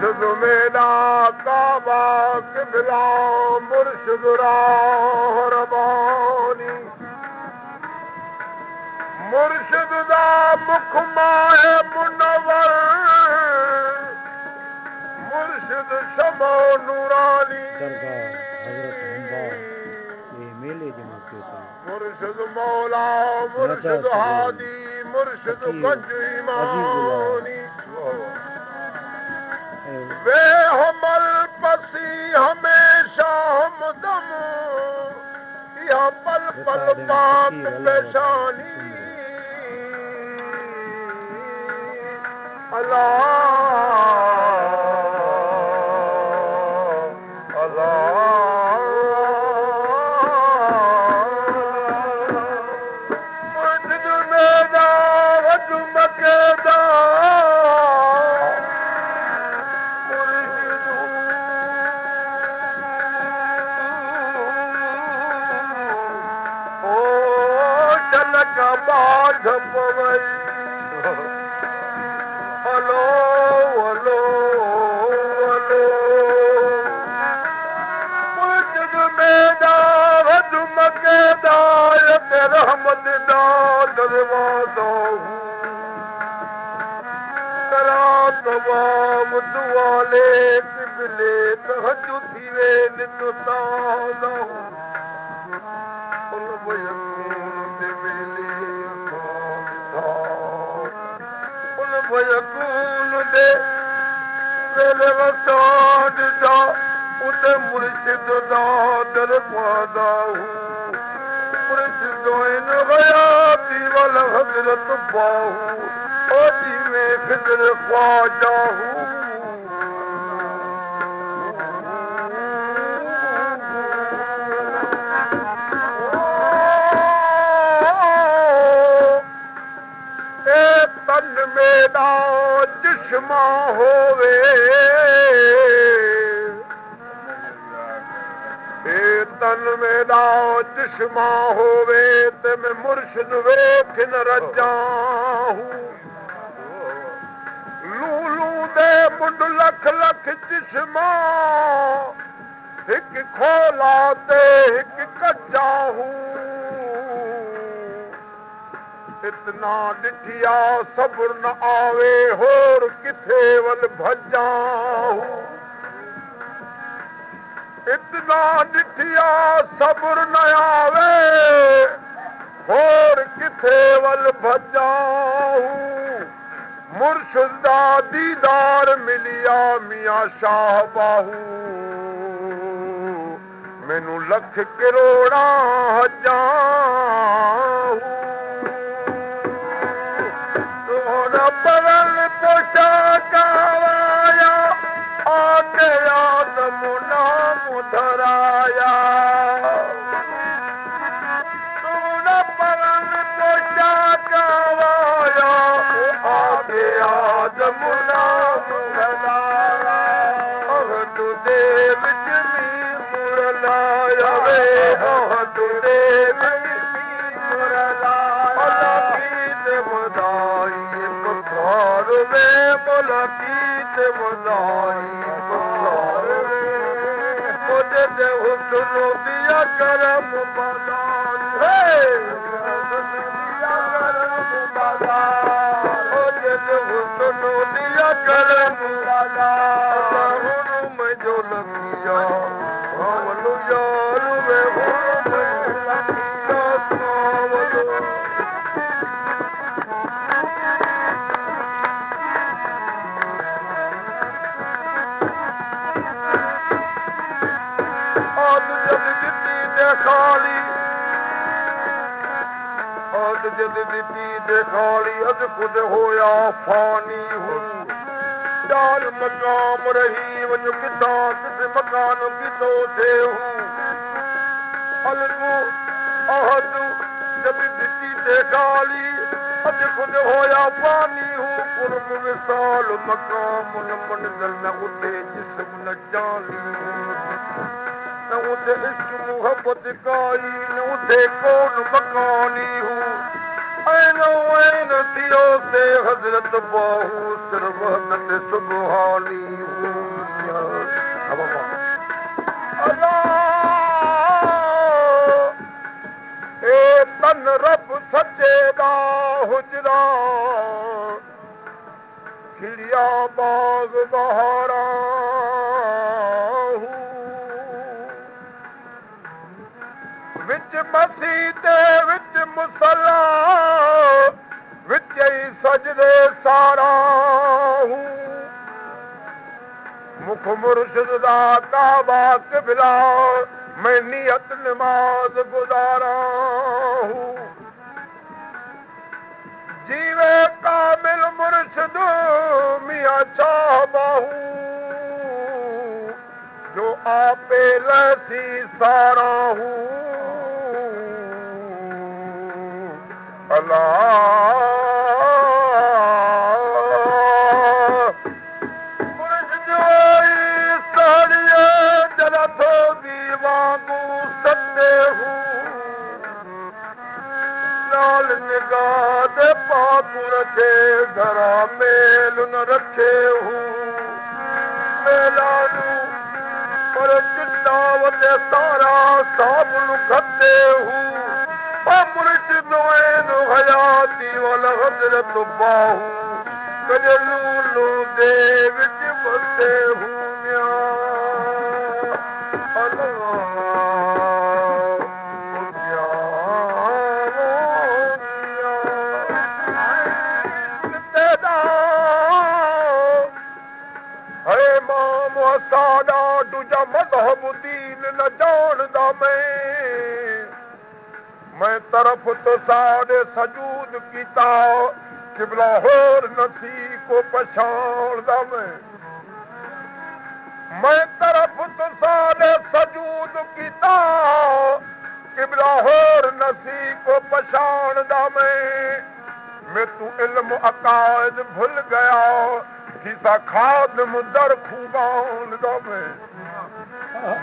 मुर्शिद मेरा काबा किबला मुर्शिद राह रबानी मुर्शिद दा मुख माए मुनवर मुर्शिद शमो नूरानी मुर्शिद मौला मुर्शिद हादी मुर्शिद गंज ईमानी वे हमल पसी हमेशा हमदम या पल पल पाक पेशानी अल्लाह हज़रत बाहू सिरवत सुबहानी खिड़िया बाग बहारा विच मसीह विच मुसला विच सजदे सारा मुख मुर्शिद दा काबा किबला मैं नियत नमाज गुजारा जीवे कामिल मुर्शिद मियां चाहबाहू जो आपे लसी सारा हूँ अल्लाह मुर्शिद साड़िए जरा तो दीवांगू सदे हूँ नाल निगाह दे पाकू रखे घरा मेल न रखे हूँ मेलानू पर चिट्टा वते सारा साबुन खते हूँ मुर्शिद ऐन हयाती वल हजरत बाहू कजलूलू दे विच बसे हूँ साडा दूजा मजहब दीन न जानदा मैं तरफ तो साडे सजूद कीता किबला होर नसी को पछाणदा मैं तरफ तो साडे सजूद कीता किबला होर नसी को पछाणदा मैं तू इल्म अकायद भूल गया किसा खादम दर खूबान दमे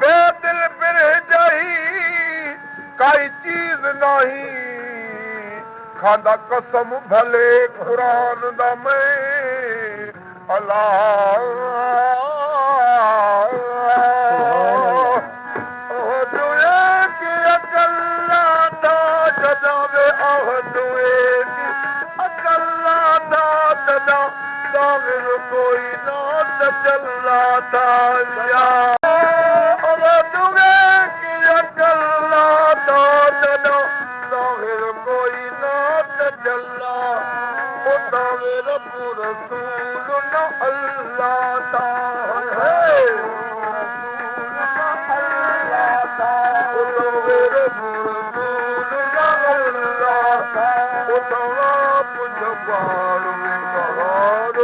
बेदिल बिरह जाही काई चीज नहीं खादा कसम भले कुरान दमे अल्लाह दुए की अकल्ला दा जदावे आह दुए की अकल्ला दा जदा दागिर कोई ना चला था या दुगे की अकल्ला था जदा दागिर कोई ना चला ओ दागिर रसूल न अल्लाह था अल्लाह था ओ दागिर रसूल न अल्लाह था ओ तवा पुज पार में बहार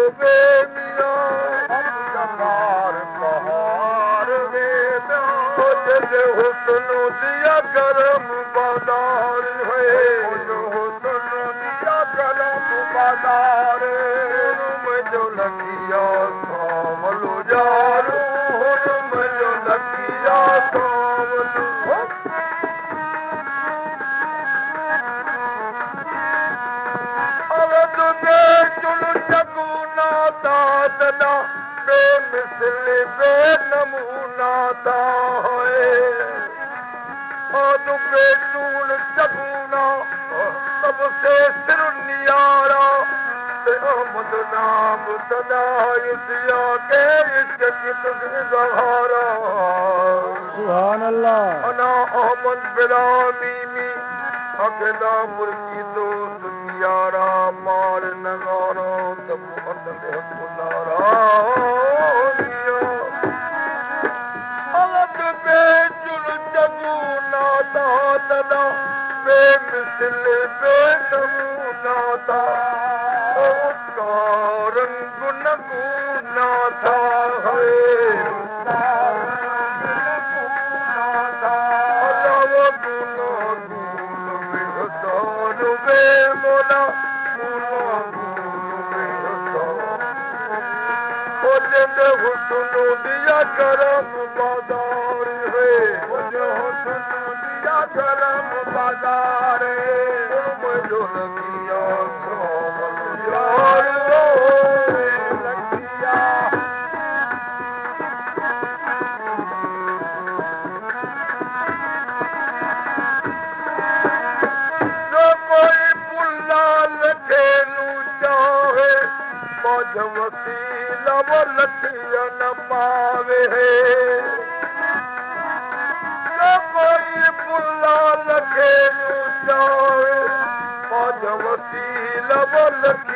हुस्न दिया गरम बाजार है हुस्न दिया गरम बाजार मुझो लगिया सावलो यारो मुझो लगिया सावलो अब तुझे चुन जगूना दादना बेमिसल बेनमूना ता बेटून जगूना सबसे सिर नियारा अहमद नाम सदा दिया के इश्क की तुझे सहारा सुभान अल्लाह अना अहमद बिला मीमी अकेला मुर्गी दोस्त यारा मार नगारा तब अंदर बुलारा दादा बेमिसल बेनमूना था उसका रंग नगूना था अल्लाह गुना गुन में हसान बे मोला गुना गुन में हसान ओ जिंद हुस्न दिया करम बाजार है हुस्न गरम बाजार मुझो लगिया सोमल यारो लगिया जो कोई पुल्ला लखे नू चाहे लखे